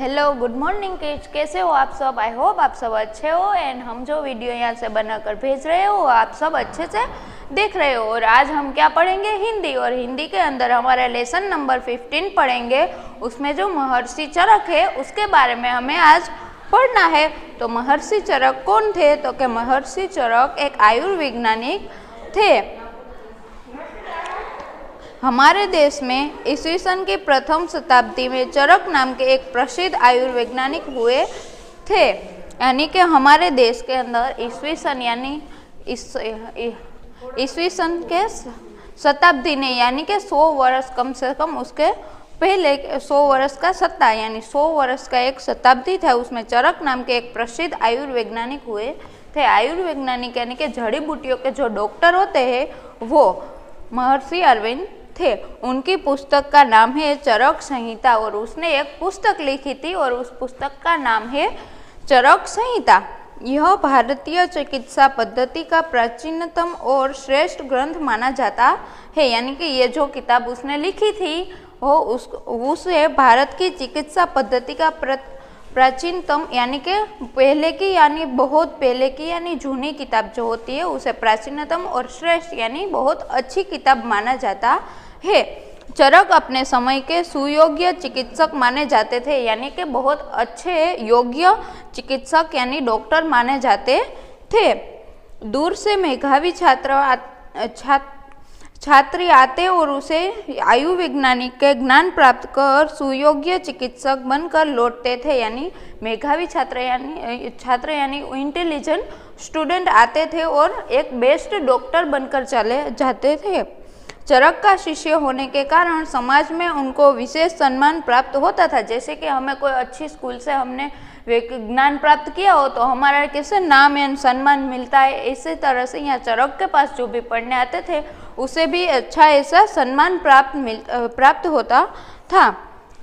Hello good morning kids, कैसे हो आप सब। आई होप आप सब अच्छे हो एंड हम जो वीडियो यहाँ से बनाकर भेज रहे हो आप सब अच्छे से देख रहे हो। और आज हम क्या पढ़ेंगे, हिंदी। और हिंदी के अंदर हमारा लेसन नंबर 15 पढ़ेंगे। उसमें जो महर्षि चरक है उसके बारे में हमें आज पढ़ना है। तो महर्षि चरक कौन थे, तो कि महर्षि चरक एक आयुर्वैज्ञानिक थे। हमारे देश में ईस्वी सन की प्रथम शताब्दी में चरक नाम के एक प्रसिद्ध आयुर्वैज्ञानिक हुए थे। यानी कि हमारे देश के अंदर ईस्वी सन यानी ईस्वी सन के शताब्दी ने यानी कि 100 वर्ष कम से कम उसके पहले 100 वर्ष का सत्ता यानी 100 वर्ष का एक शताब्दी था। उसमें चरक नाम के एक प्रसिद्ध आयुर्वैज्ञानिक हुए थे। आयुर्वैज्ञानिक यानी कि जड़ी बूटियों के जो डॉक्टर होते हैं वो महर्षि अरविंद थे। उनकी पुस्तक का नाम है चरक संहिता और उसने एक पुस्तक लिखी थी और उस पुस्तक का नाम है चरक संहिता। यह भारतीय चिकित्सा पद्धति का प्राचीनतम और श्रेष्ठ ग्रंथ माना जाता है। यानी कि ये जो किताब उसने लिखी थी वो उसे भारत की चिकित्सा पद्धति का प्राचीनतम यानी कि पहले की यानी बहुत पहले की यानी जूनी किताब जो होती है उसे प्राचीनतम और श्रेष्ठ यानी बहुत अच्छी किताब माना जाता है। चरक अपने समय के सुयोग्य चिकित्सक माने जाते थे। यानी कि बहुत अच्छे योग्य चिकित्सक यानी डॉक्टर माने जाते थे। दूर से मेधावी छात्री आते और उसे आयुर्वैज्ञानिक के ज्ञान प्राप्त कर सुयोग्य चिकित्सक बनकर लौटते थे। यानी मेधावी छात्र यानी इंटेलिजेंट स्टूडेंट आते थे और एक बेस्ट डॉक्टर बनकर चले जाते थे। चरक का शिष्य होने के कारण समाज में उनको विशेष सम्मान प्राप्त होता था। जैसे कि हमें कोई अच्छी स्कूल से हमने ज्ञान प्राप्त किया हो तो हमारा कैसे नाम एंड सम्मान मिलता है, इसी तरह से यहाँ चरक के पास जो भी पढ़ने आते थे उसे भी अच्छा ऐसा सम्मान प्राप्त होता था।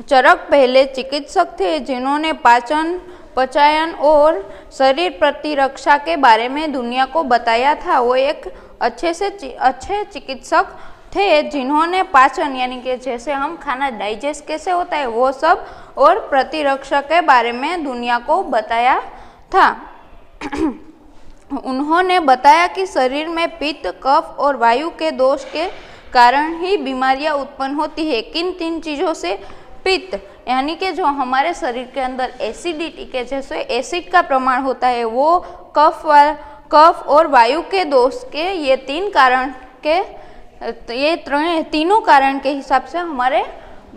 चरक पहले चिकित्सक थे जिन्होंने पाचन, पचायन और शरीर प्रतिरक्षा के बारे में दुनिया को बताया था। वो एक अच्छे चिकित्सक थे जिन्होंने पाचन यानी कि जैसे हम खाना डाइजेस्ट कैसे होता है वो सब और प्रतिरक्षा के बारे में दुनिया को बताया था। उन्होंने बताया कि शरीर में पित्त, कफ और वायु के दोष के कारण ही बीमारियां उत्पन्न होती है। किन 3 चीज़ों से? पित्त यानी कि जो हमारे शरीर के अंदर एसिडिटी के जैसे एसिड का प्रमाण होता है वो, कफ और वायु के दोष के ये 3 कारण के तीनों कारण के हिसाब से हमारे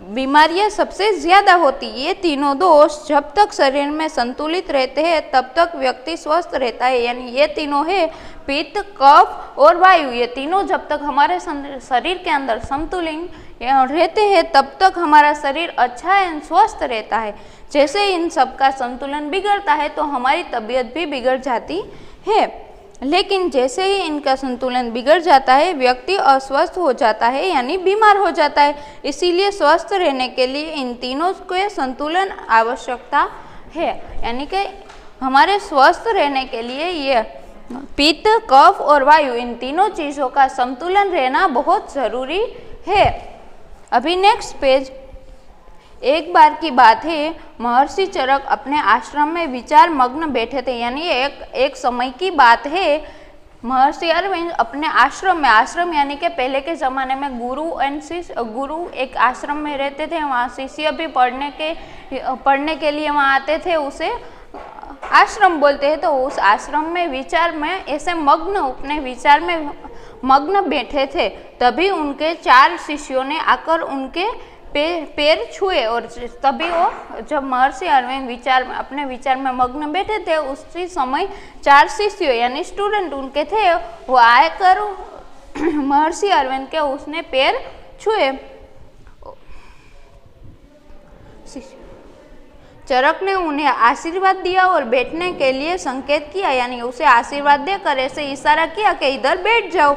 बीमारियां सबसे ज़्यादा होती। ये तीनों दोष जब तक शरीर में संतुलित रहते हैं तब तक व्यक्ति स्वस्थ रहता है। यानी ये तीनों है पित्त, कफ और वायु। ये तीनों जब तक हमारे शरीर के अंदर संतुलित रहते हैं तब तक हमारा शरीर अच्छा एंड स्वस्थ रहता है। जैसे इन सब का संतुलन बिगड़ता है तो हमारी तबीयत भी बिगड़ जाती है। लेकिन जैसे ही इनका संतुलन बिगड़ जाता है व्यक्ति अस्वस्थ हो जाता है यानी बीमार हो जाता है। इसीलिए स्वस्थ रहने के लिए इन तीनों के संतुलन आवश्यकता है। यानी कि हमारे स्वस्थ रहने के लिए ये पित्त, कफ और वायु इन तीनों चीज़ों का संतुलन रहना बहुत ज़रूरी है। अभी नेक्स्ट पेज। एक बार की बात है, महर्षि चरक अपने आश्रम में विचार मग्न बैठे थे। यानी एक समय की बात है, महर्षि अरविंद अपने आश्रम यानी कि पहले के ज़माने में गुरु एक आश्रम में रहते थे। वहाँ शिष्य भी पढ़ने के लिए वहाँ आते थे, उसे आश्रम बोलते हैं। तो उस आश्रम में विचार में ऐसे अपने विचार में मग्न बैठे थे। तभी उनके 4 शिष्यों ने आकर उनके पैर छुए और तभी वो जब महर्षि अरविंद अपने विचार में मग्न बैठे थे उसी समय 4 शिष्य यानी स्टूडेंट उनके थे, वो आकर महर्षि अरविंद के उसने पैर छुए। चरक ने उन्हें आशीर्वाद दिया और बैठने के लिए संकेत किया। यानी उसे आशीर्वाद देकर ऐसे इशारा किया कि इधर बैठ जाओ।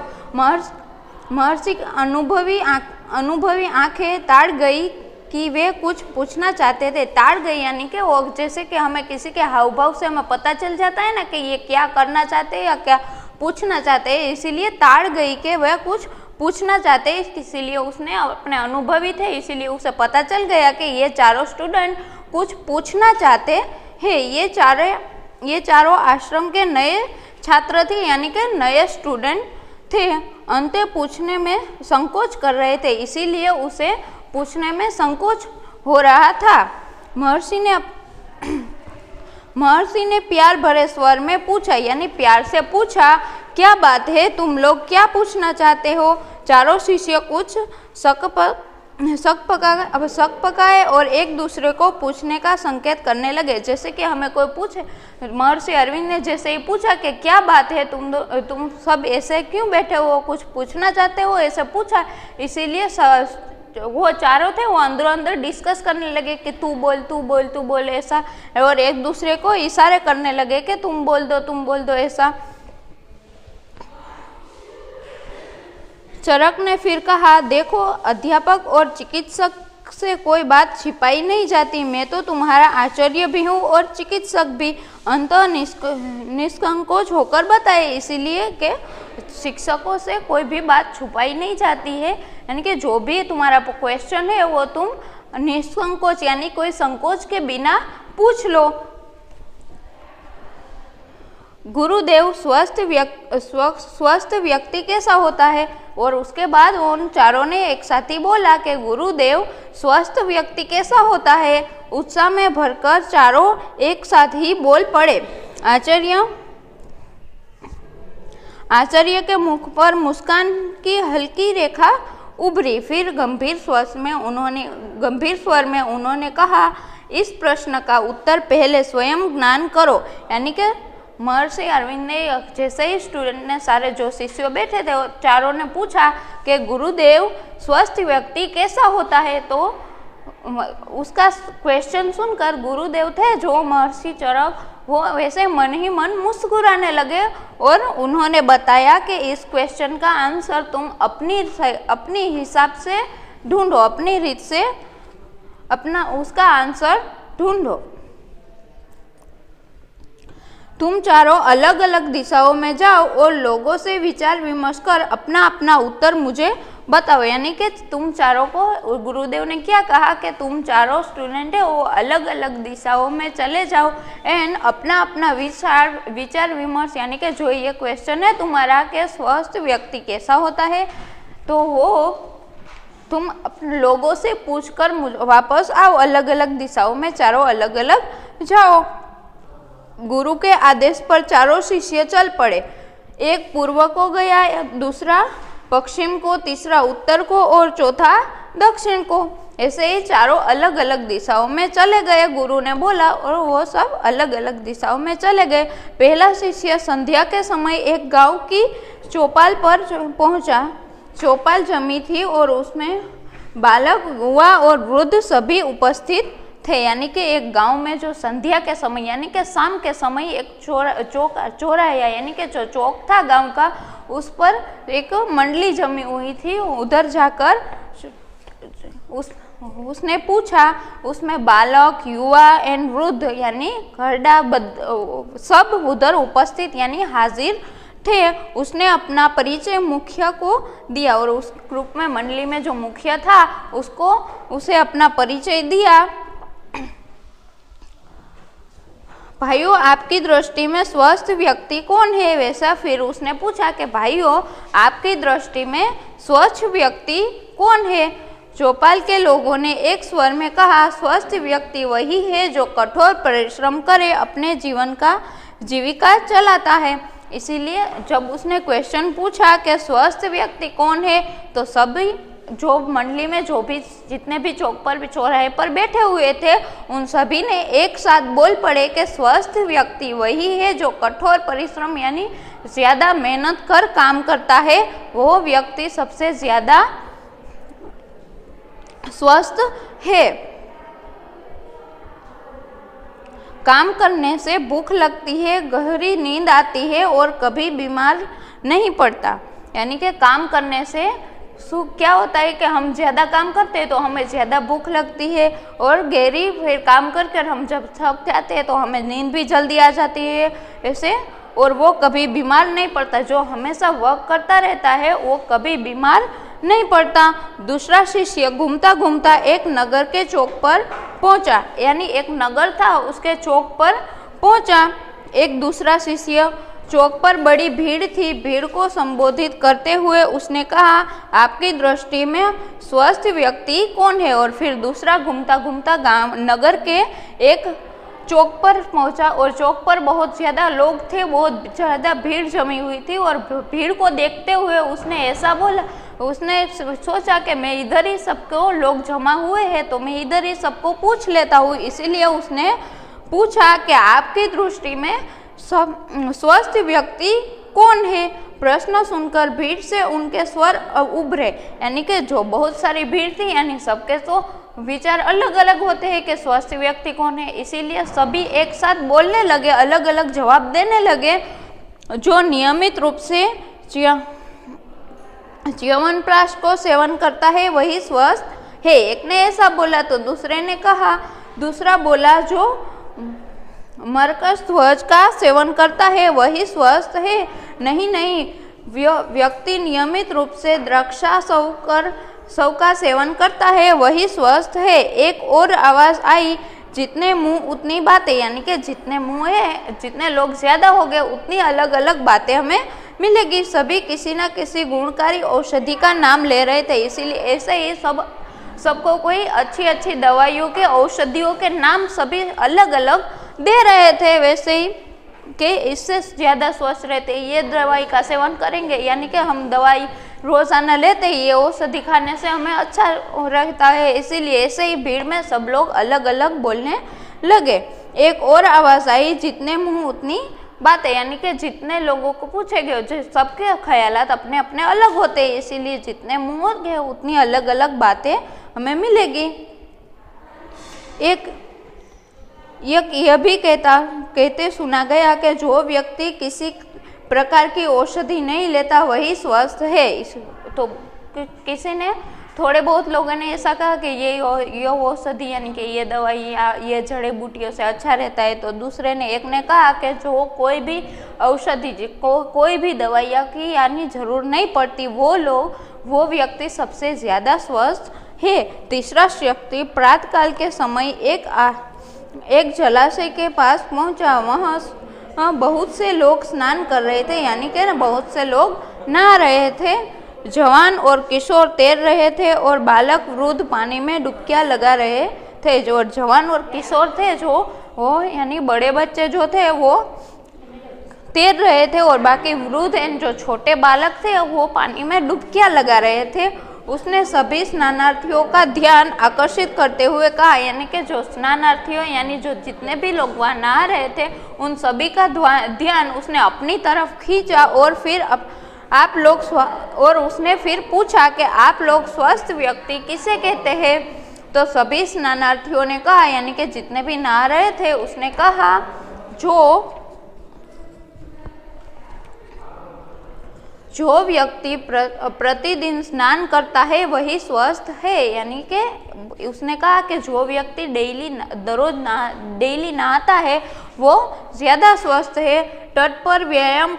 महर्षि अनुभवी आंखें ताड़ गई कि वे कुछ पूछना चाहते थे। ताड़ गई यानी कि वो जैसे कि हमें किसी के हाव भाव से हमें पता चल जाता है ना कि ये क्या करना चाहते हैं या क्या पूछना चाहते हैं, इसीलिए ताड़ गई कि वह कुछ पूछना चाहते हैं। इसीलिए उसने अपने अनुभवी थे, इसीलिए उसे पता चल गया कि ये चारों स्टूडेंट कुछ पूछना चाहते हैं। ये चारों आश्रम के नए छात्र थे, यानी कि नए स्टूडेंट थे। अंते पूछने में संकोच कर रहे थे, इसीलिए उसे पूछने में संकोच हो रहा था। महर्षि ने प्यार भरे स्वर में पूछा, यानी प्यार से पूछा, क्या बात है, तुम लोग क्या पूछना चाहते हो? चारों शिष्य कुछ शक पकाए और एक दूसरे को पूछने का संकेत करने लगे। जैसे कि हमें कोई पूछे, महर्षि अरविंद ने जैसे ही पूछा कि क्या बात है, तुम सब ऐसे क्यों बैठे हो, कुछ पूछना चाहते हो, ऐसे पूछा। इसीलिए वो चारों थे, वो अंदर अंदर डिस्कस करने लगे कि तू बोल ऐसा, और एक दूसरे को इशारे करने लगे कि तुम बोल दो ऐसा। चरक ने फिर कहा, देखो अध्यापक और चिकित्सक से कोई बात छिपाई नहीं जाती। मैं तो तुम्हारा आचार्य भी हूँ और चिकित्सक भी। अंततः निष्संकोच होकर बताए, इसीलिए कि शिक्षकों से कोई भी बात छुपाई नहीं जाती है, यानी कि जो भी तुम्हारा क्वेश्चन है वो तुम निष्संकोच यानी कोई संकोच के बिना पूछ लो। गुरुदेव स्वस्थ व्यक्ति कैसा होता है? और उसके बाद उन चारों ने एक साथ ही बोला कि गुरुदेव स्वस्थ व्यक्ति कैसा होता है। उत्साह में भरकर चारों एक साथ ही बोल पड़े। आचार्य के मुख पर मुस्कान की हल्की रेखा उभरी। फिर गंभीर स्वर में उन्होंने कहा, इस प्रश्न का उत्तर पहले स्वयं ज्ञान करो। यानी कि महर्षि अरविंद ने जैसे ही स्टूडेंट ने, सारे जो शिष्य बैठे थे, चारों ने पूछा कि गुरुदेव स्वस्थ व्यक्ति कैसा होता है, तो उसका क्वेश्चन सुनकर गुरुदेव थे जो महर्षि चरक, वो वैसे मन ही मन मुस्कुराने लगे और उन्होंने बताया कि इस क्वेश्चन का आंसर तुम अपनी हिसाब से ढूंढो, अपनी रीत से उसका आंसर ढूंढो। तुम चारों अलग अलग दिशाओं में जाओ और लोगों से विचार विमर्श कर अपना अपना उत्तर मुझे बताओ। यानी कि तुम चारों को गुरुदेव ने क्या कहा कि तुम चारों स्टूडेंट है वो अलग अलग दिशाओं में चले जाओ एंड अपना अपना विचार विमर्श, यानी कि जो ये क्वेश्चन है तुम्हारा कि स्वस्थ व्यक्ति कैसा होता है, तो वो तुम लोगों से पूछकर वापस आओ। अलग अलग दिशाओं में चारों अलग अलग जाओ। गुरु के आदेश पर चारों शिष्य चल पड़े। एक पूर्व को गया, दूसरा पश्चिम को, तीसरा उत्तर को और चौथा दक्षिण को। ऐसे ही चारों अलग अलग दिशाओं में चले गए। गुरु ने बोला और वो सब अलग अलग दिशाओं में चले गए। पहला शिष्य संध्या के समय एक गांव की चौपाल पर पहुंचा। चौपाल जमी थी और उसमें बालक, युवा और वृद्ध सभी उपस्थित थे। यानी कि एक गांव में जो संध्या के समय यानी कि शाम के समय एक चौराहा यानी कि जो चौक था गांव का, उस पर एक मंडली जमी हुई थी। उधर जाकर उसने पूछा, उसमें बालक, युवा एंड वृद्ध यानी घरडा सब उधर उपस्थित यानी हाजिर थे। उसने अपना परिचय मुखिया को दिया और उस ग्रुप में, मंडली में जो मुखिया था उसे अपना परिचय दिया। भाइयों, आपकी दृष्टि में स्वस्थ व्यक्ति कौन है? वैसा फिर उसने पूछा कि भाइयों, आपकी दृष्टि में स्वस्थ व्यक्ति कौन है? चौपाल के लोगों ने एक स्वर में कहा, स्वस्थ व्यक्ति वही है जो कठोर परिश्रम करे, अपने जीविका चलाता है। इसीलिए जब उसने क्वेश्चन पूछा कि स्वस्थ व्यक्ति कौन है, तो सभी जो मंडली में जितने भी चौक पर भी चौराहे पर बैठे हुए थे, उन सभी ने एक साथ बोल पड़े कि स्वस्थ व्यक्ति वही है जो कठोर परिश्रम यानी ज्यादा मेहनत कर काम करता है, वो व्यक्ति सबसे ज्यादा स्वस्थ है। काम करने से भूख लगती है, गहरी नींद आती है और कभी बीमार नहीं पड़ता। यानी कि काम करने से क्या होता है कि हम ज़्यादा काम करते हैं तो हमें ज़्यादा भूख लगती है और गहरी फिर काम कर हम जब थक जाते हैं तो हमें नींद भी जल्दी आ जाती है ऐसे, और वो कभी बीमार नहीं पड़ता। जो हमेशा वर्क करता रहता है वो कभी बीमार नहीं पड़ता। दूसरा शिष्य घूमता घूमता एक नगर के चौक पर पहुंचा, यानी एक नगर था उसके चौक पर पहुंचा। एक दूसरा शिष्य चौक पर बड़ी भीड़ थी, भीड़ को संबोधित करते हुए उसने कहा, आपकी दृष्टि में स्वस्थ व्यक्ति कौन है? और फिर दूसरा घूमता घूमता गांव नगर के एक चौक पर पहुंचा और चौक पर बहुत ज़्यादा लोग थे, बहुत ज़्यादा भीड़ जमी हुई थी और भीड़ को देखते हुए उसने ऐसा बोला, उसने सोचा कि मैं इधर ही सबको लोग जमा हुए हैं तो मैं इधर ही सबको पूछ लेता हूँ। इसीलिए उसने पूछा कि आपकी दृष्टि में स्वस्थ व्यक्ति कौन है? प्रश्न सुनकर भीड़ से उनके स्वर उभरे, यानी कि जो बहुत सारी भीड़ थी, यानी सबके तो विचार अलग अलग होते हैं कि स्वस्थ व्यक्ति कौन है। इसीलिए सभी एक साथ बोलने लगे, अलग अलग जवाब देने लगे। जो नियमित रूप से च्यवनप्राश को सेवन करता है वही स्वस्थ है। एक ने ऐसा बोला तो दूसरे ने कहा, दूसरा बोला जो मरकस ध्वज का सेवन करता है वही स्वस्थ है। नहीं नहीं, व्यक्ति नियमित रूप से द्राक्षा सौ का सेवन करता है वही स्वस्थ है। एक और आवाज आई, जितने मुंह उतनी बातें, यानी कि जितने मुंह है, जितने लोग ज्यादा हो गए उतनी अलग अलग बातें हमें मिलेगी। सभी किसी न किसी गुणकारी औषधि का नाम ले रहे थे, इसीलिए ऐसे ही सबको कोई अच्छी अच्छी दवाइयों के, औषधियों के नाम सभी अलग अलग दे रहे थे। वैसे ही कि इससे ज़्यादा स्वस्थ रहते, ये दवाई का सेवन करेंगे, यानी कि हम दवाई रोज़ाना लेते ही, ये औषधि खाने से हमें अच्छा रहता है। इसीलिए ऐसे ही भीड़ में सब लोग अलग अलग बोलने लगे। एक और आवाज़ आई, जितने मुंह उतनी बातें, यानी कि जितने लोगों को पूछेंगे, सबके ख्यालात अपने अपने अलग होते हैं, इसीलिए जितने मुंह होंगे उतनी अलग अलग बातें हमें मिलेगी। एक यह भी कहते सुना गया कि जो व्यक्ति किसी प्रकार की औषधि नहीं लेता वही स्वस्थ है। तो किसी ने, थोड़े बहुत लोगों ने ऐसा कहा कि ये औषधि, यानी कि ये दवाई या ये जड़ी बूटियों से अच्छा रहता है। तो दूसरे ने, एक ने कहा कि जो कोई भी औषधि कोई भी दवाइया की यानी जरूर नहीं पड़ती, वो व्यक्ति सबसे ज़्यादा स्वस्थ है। तीसरा व्यक्ति प्रातःकाल के समय एक जलाशय के पास पहुंचा। वहाँ बहुत से लोग स्नान कर रहे थे, यानी कि बहुत से लोग नहा रहे थे। जवान और किशोर तैर रहे थे और बालक वृद्ध पानी में डुबकियां लगा रहे थे। जो जवान और किशोर थे, जो वो यानी बड़े बच्चे जो थे वो तैर रहे थे और बाकी वृद्ध एंड जो छोटे बालक थे वो पानी में डुबकियां लगा रहे थे। उसने सभी स्नानार्थियों का ध्यान आकर्षित करते हुए कहा, यानी कि जो स्नानार्थियों, यानी जो जितने भी लोग वहाँ नहा रहे थे, उन सभी का ध्यान उसने अपनी तरफ खींचा और फिर आप लोग और उसने फिर पूछा कि आप लोग स्वस्थ व्यक्ति किसे कहते हैं? तो सभी स्नानार्थियों ने कहा, यानी कि जितने भी नहा रहे थे उसने कहा, जो व्यक्ति प्रतिदिन स्नान करता है वही स्वस्थ है। यानी कि उसने कहा कि जो व्यक्ति डेली नहाता है वो ज़्यादा स्वस्थ है। तट पर व्यायाम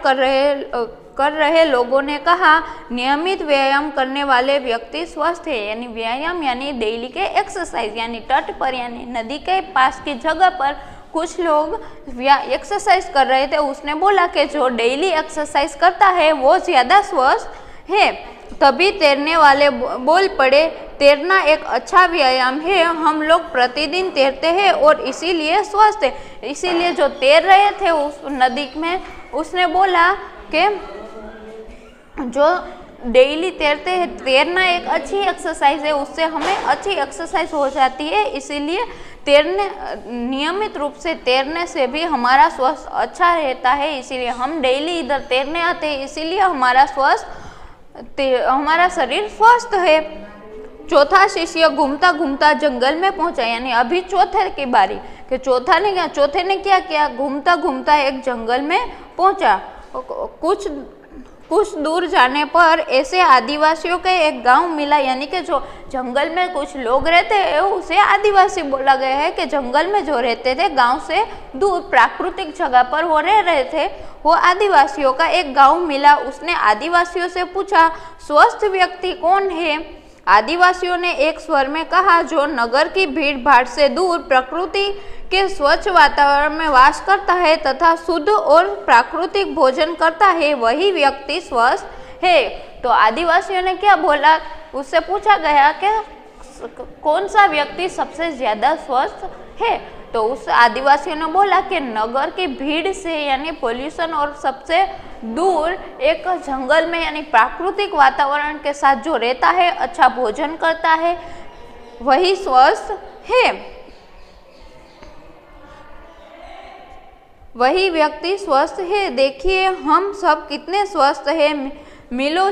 कर रहे लोगों ने कहा, नियमित व्यायाम करने वाले व्यक्ति स्वस्थ है। यानी व्यायाम यानी डेली के एक्सरसाइज, यानी तट पर यानी नदी के पास की जगह पर कुछ लोग एक्सरसाइज कर रहे थे। उसने बोला कि जो डेली एक्सरसाइज करता है वो ज़्यादा स्वस्थ है। तभी तैरने वाले बोल पड़े, तैरना एक अच्छा व्यायाम है, हम लोग प्रतिदिन तैरते हैं और इसीलिए स्वस्थ है। इसीलिए जो तैर रहे थे उस नदी में, उसने बोला कि जो डेली तैरते हैं, तैरना एक अच्छी एक्सरसाइज है, उससे हमें अच्छी एक्सरसाइज हो जाती है। इसीलिए नियमित रूप से तैरने से भी हमारा स्वास्थ्य अच्छा रहता है। इसीलिए हम डेली इधर तैरने आते हैं, इसीलिए हमारा शरीर स्वस्थ है। चौथा शिष्य घूमता घूमता जंगल में पहुंचा, यानी अभी चौथे की बारी कि चौथे ने क्या किया, घूमता घूमता एक जंगल में पहुंचा। कुछ दूर जाने पर ऐसे आदिवासियों के एक गांव मिला, यानी कि जो जंगल में कुछ लोग रहते हैं उसे आदिवासी बोला गया है कि जंगल में जो रहते थे, गांव से दूर प्राकृतिक जगह पर वो रह रहे थे। वो आदिवासियों का एक गांव मिला। उसने आदिवासियों से पूछा, स्वस्थ व्यक्ति कौन है? आदिवासियों ने एक स्वर में कहा, जो नगर की भीड़ भाड़ से दूर प्रकृति के स्वच्छ वातावरण में वास करता है तथा शुद्ध और प्राकृतिक भोजन करता है, वही व्यक्ति स्वस्थ है। तो आदिवासियों ने क्या बोला? उससे पूछा गया कि कौन सा व्यक्ति सबसे ज्यादा स्वस्थ है? तो उस आदिवासियों ने बोला कि नगर की भीड़ से यानी पोल्यूशन और सबसे दूर एक जंगल में यानी प्राकृतिक वातावरण के साथ जो रहता है, अच्छा भोजन करता है, वही स्वस्थ है, वही व्यक्ति स्वस्थ है। देखिए हम सब कितने स्वस्थ हैं, मिलो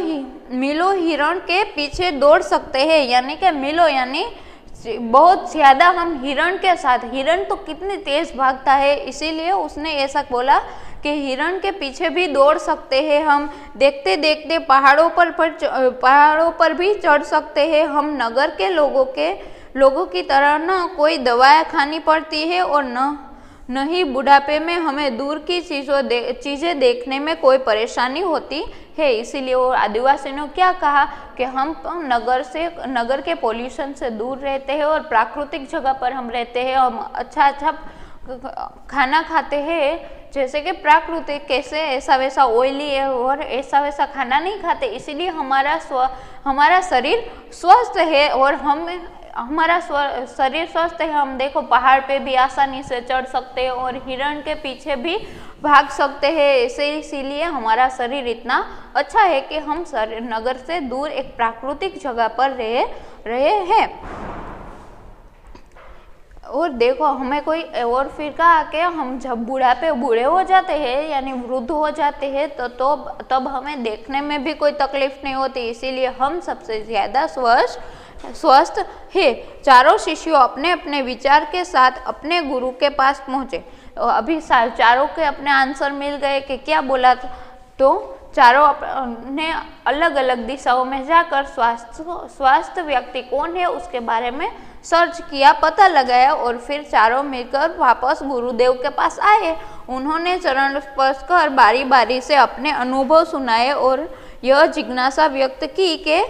हिरण के पीछे दौड़ सकते हैं, यानी कि मिलो यानी बहुत ज्यादा हम हिरण के साथ, हिरण तो कितनी तेज भागता है, इसीलिए उसने ऐसा बोला कि हिरण के पीछे भी दौड़ सकते हैं हम, देखते देखते पहाड़ों पर भी चढ़ सकते हैं हम। नगर के लोगों की तरह न कोई दवाएं खानी पड़ती है और न ही बुढ़ापे में हमें दूर की चीजें देखने में कोई परेशानी होती है। इसीलिए वो आदिवासी ने क्या कहा कि हम नगर के पोल्यूशन से दूर रहते हैं और प्राकृतिक जगह पर हम रहते हैं, हम अच्छा खाना खाते हैं, जैसे कि प्राकृतिक, कैसे ऐसा वैसा ऑयली है और ऐसा वैसा खाना नहीं खाते, इसीलिए हमारा शरीर स्वस्थ है और हमारा शरीर स्वस्थ है। हम देखो पहाड़ पे भी आसानी से चढ़ सकते हैं और हिरण के पीछे भी भाग सकते हैं, इसीलिए हमारा शरीर इतना अच्छा है कि हम नगर से दूर एक प्राकृतिक जगह पर रहे हैं। और देखो हमें कोई और फिर कहा कि हम जब बूढ़े हो जाते हैं यानी वृद्ध हो जाते हैं तो तब हमें देखने में भी कोई तकलीफ नहीं होती, इसीलिए हम सबसे ज्यादा स्वस्थ है। चारों शिष्यों अपने अपने विचार के साथ अपने गुरु के पास पहुंचे। अभी चारों के अपने आंसर मिल गए कि क्या बोला, तो चारों ने अलग अलग दिशाओं में जाकर स्वास्थ्य व्यक्ति कौन है उसके बारे में सर्च किया, पता लगाया और फिर चारों मिलकर वापस गुरुदेव के पास आए। उन्होंने चरण स्पर्श कर बारी बारी से अपने अनुभव सुनाए और यह जिज्ञासा व्यक्त की कि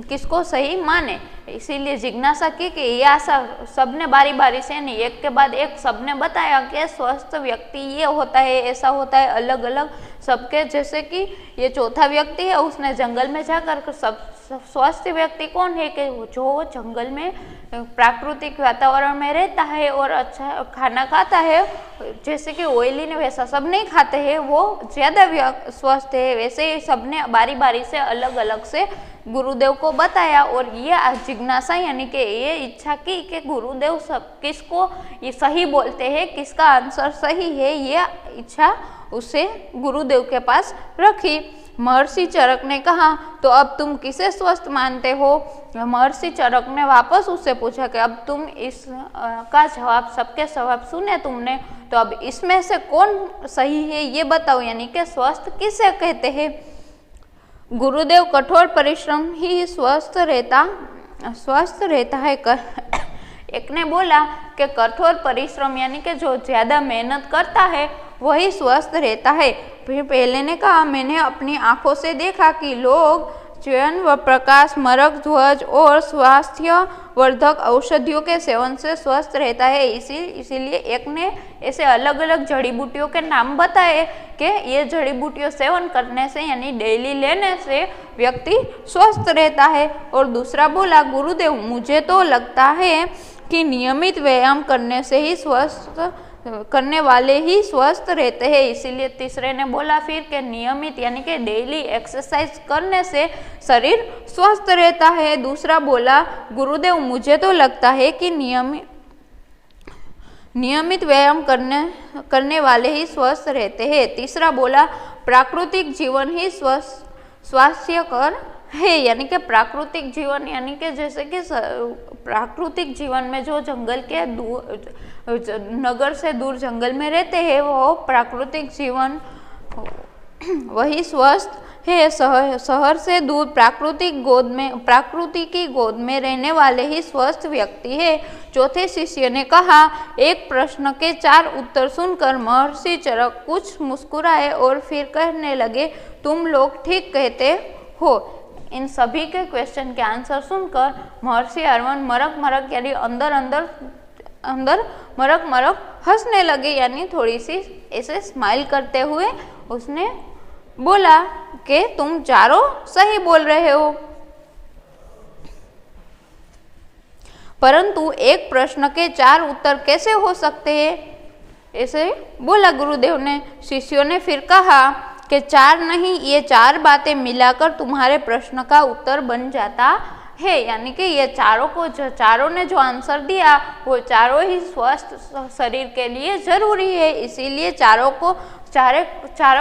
किसको सही माने। इसीलिए जिज्ञासा की कि ये आशा सबने बारी बारी से नहीं, एक के बाद एक सबने बताया कि स्वस्थ व्यक्ति ये होता है, ऐसा होता है, अलग अलग सबके। जैसे कि ये चौथा व्यक्ति है, उसने जंगल में जाकर सब स्वस्थ व्यक्ति कौन है कि जो जंगल में प्राकृतिक वातावरण में रहता है और अच्छा खाना खाता है, जैसे कि ऑयली ने वैसा सब नहीं खाते हैं, वो ज्यादा स्वस्थ है। वैसे ही सबने बारी बारी से अलग अलग से गुरुदेव को बताया और ये जिज्ञासा यानी कि ये इच्छा की कि गुरुदेव सब किसको ये सही बोलते हैं, किसका आंसर सही है, ये इच्छा उसे गुरुदेव के पास रखी। महर्षि चरक ने कहा, तो अब तुम किसे स्वस्थ मानते हो? महर्षि चरक ने वापस उससे पूछा कि अब तुम इस का जवाब, सबके जवाब सुने तुमने, तो अब इसमें से कौन सही है ये बताओ, यानी कि स्वस्थ किसे कहते हैं? गुरुदेव, कठोर परिश्रम ही स्वस्थ रहता है। एक ने बोला कि कठोर परिश्रम यानी कि जो ज्यादा मेहनत करता है वही स्वस्थ रहता है। फिर पहले ने कहा, मैंने अपनी आंखों से देखा कि लोग चयन व प्रकाश, मरक ध्वज और स्वास्थ्य वर्धक औषधियों के सेवन से स्वस्थ रहता है। इसीलिए एक ने ऐसे अलग अलग जड़ी बूटियों के नाम बताए कि ये जड़ी बूटियों सेवन करने से यानी डेली लेने से व्यक्ति स्वस्थ रहता है। और दूसरा बोला, गुरुदेव मुझे तो लगता है कि नियमित व्यायाम करने वाले ही स्वस्थ रहते हैं। इसीलिए तीसरे ने बोला फिर कि नियमित यानी कि डेली एक्सरसाइज करने से शरीर स्वस्थ रहता है। दूसरा बोला, गुरुदेव मुझे तो लगता है कि नियमित व्यायाम करने वाले ही स्वस्थ रहते हैं। तीसरा बोला, प्राकृतिक जीवन ही स्वास्थ्यकर है, यानी कि प्राकृतिक जीवन यानी कि जैसे कि प्राकृतिक जीवन में जो जंगल के नगर से दूर जंगल में रहते हैं वो प्राकृतिक जीवन वही स्वस्थ है। शहर से दूर प्रकृति की गोद में रहने वाले ही स्वस्थ व्यक्ति है। चौथे शिष्य ने कहा। एक प्रश्न के 4 उत्तर सुनकर महर्षि चरक कुछ मुस्कुराए और फिर कहने लगे, तुम लोग ठीक कहते हो। इन सभी के क्वेश्चन के आंसर सुनकर महर्षि अरवन मरक मरक यानी अंदर मरक मरक हंसने लगे, यानी थोड़ी सी ऐसे स्माइल करते हुए उसने बोला कि तुम चारों सही बोल रहे हो। परंतु एक प्रश्न के 4 उत्तर कैसे हो सकते हैं, ऐसे बोला गुरुदेव ने। शिष्यों ने फिर कहा कि 4 नहीं, ये 4 बातें मिलाकर तुम्हारे प्रश्न का उत्तर बन जाता है। यानी कि ये चारों ने जो आंसर दिया वो चारों ही स्वस्थ शरीर के लिए जरूरी है। इसीलिए चारों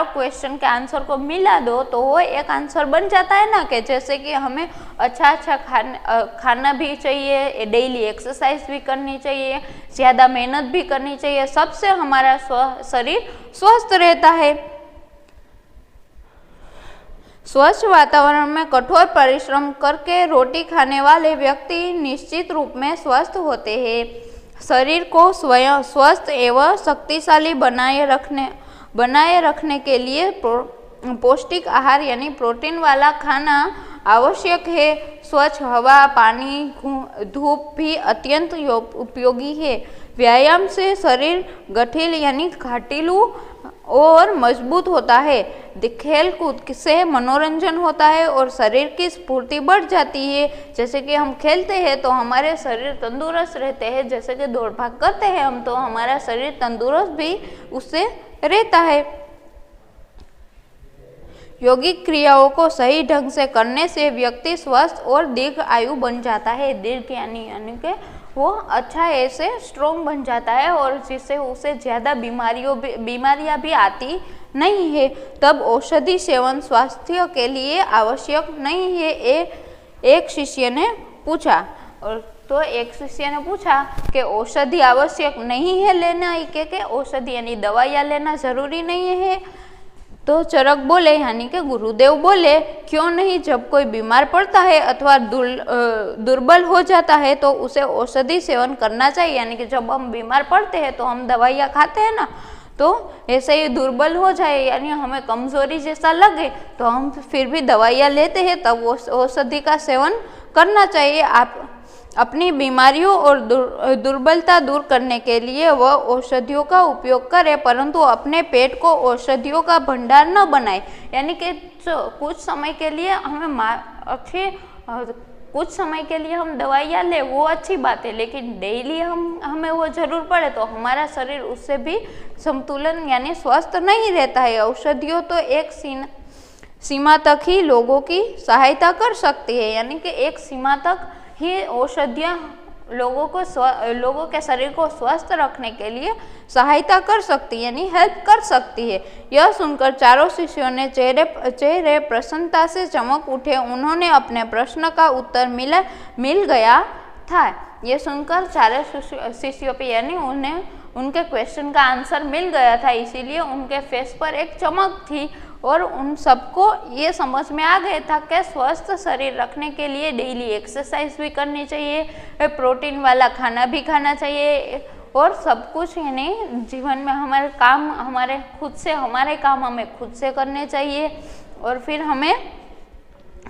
क्वेश्चन के आंसर को मिला दो तो वो एक आंसर बन जाता है ना। कि जैसे कि हमें अच्छा खाना भी चाहिए, डेली एक्सरसाइज भी करनी चाहिए, ज़्यादा मेहनत भी करनी चाहिए, सबसे हमारा शरीर स्वस्थ रहता है। स्वच्छ वातावरण में कठोर परिश्रम करके रोटी खाने वाले व्यक्ति निश्चित रूप में स्वस्थ होते हैं। शरीर को स्वयं स्वस्थ एवं शक्तिशाली बनाए रखने के लिए पौष्टिक आहार यानी प्रोटीन वाला खाना आवश्यक है। स्वच्छ हवा, पानी, धूप भी अत्यंत उपयोगी है। व्यायाम से शरीर गठिल यानी घाटिलू और मजबूत होता है। खेल कूद से मनोरंजन होता है और शरीर की स्फूर्ति बढ़ जाती है। जैसे कि हम खेलते हैं तो हमारे शरीर तंदुरुस्त रहते हैं, जैसे कि दौड़ भाग करते हैं हम तो हमारा शरीर तंदुरुस्त भी उससे रहता है। यौगिक क्रियाओं को सही ढंग से करने से व्यक्ति स्वस्थ और दीर्घ आयु बन जाता है। दीर्घ यानी कि वो अच्छा ऐसे स्ट्रोंग बन जाता है और जिससे उसे ज़्यादा बीमारियां भी आती नहीं है। तब औषधि सेवन स्वास्थ्य के लिए आवश्यक नहीं है, एक शिष्य ने पूछा। और तो एक शिष्य ने पूछा कि औषधि आवश्यक नहीं है लेना ही के औषधि यानी दवाइयाँ लेना जरूरी नहीं है। तो चरक बोले यानी कि गुरुदेव बोले, क्यों नहीं, जब कोई बीमार पड़ता है अथवा दुर्बल हो जाता है तो उसे औषधि सेवन करना चाहिए। यानी कि जब हम बीमार पड़ते हैं तो हम दवाइयाँ खाते हैं ना, तो ऐसे ही दुर्बल हो जाए यानी हमें कमजोरी जैसा लगे तो हम फिर भी दवाइयाँ लेते हैं, तब औषधि का सेवन करना चाहिए। आप अपनी बीमारियों और दुर्बलता दूर करने के लिए वह औषधियों का उपयोग करें, परंतु अपने पेट को औषधियों का भंडार न बनाए। यानी कि कुछ समय के लिए हम दवाइयाँ ले वो अच्छी बात है, लेकिन डेली हमें वो जरूर पड़े तो हमारा शरीर उससे भी संतुलन यानी स्वस्थ नहीं रहता है। औषधियों तो एक सीमा तक ही लोगों की सहायता कर सकती है, यानी कि एक सीमा तक ही औषधियाँ लोगों के शरीर को स्वस्थ रखने के लिए सहायता कर सकती है यानी हेल्प कर सकती है। यह सुनकर चारों शिष्यों ने चेहरे प्रसन्नता से चमक उठे। उन्होंने अपने प्रश्न का उत्तर मिल गया था। यह सुनकर चारों शिष्यों पे यानी उनके क्वेश्चन का आंसर मिल गया था, इसीलिए उनके फेस पर एक चमक थी और उन सबको ये समझ में आ गया था कि स्वस्थ शरीर रखने के लिए डेली एक्सरसाइज भी करनी चाहिए, प्रोटीन वाला खाना भी खाना चाहिए और सब कुछ यानी जीवन में हमारे काम हमारे काम हमें खुद से करने चाहिए। और फिर हमें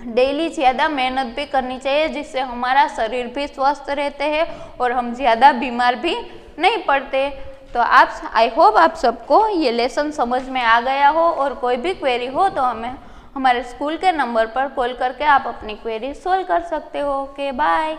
डेली ज़्यादा मेहनत भी करनी चाहिए, जिससे हमारा शरीर भी स्वस्थ रहते हैं और हम ज़्यादा बीमार भी नहीं पड़ते। तो आई होप आप सबको ये लेसन समझ में आ गया हो, और कोई भी क्वेरी हो तो हमें हमारे स्कूल के नंबर पर कॉल करके आप अपनी क्वेरी सोल्व कर सकते हो। Okay, bye.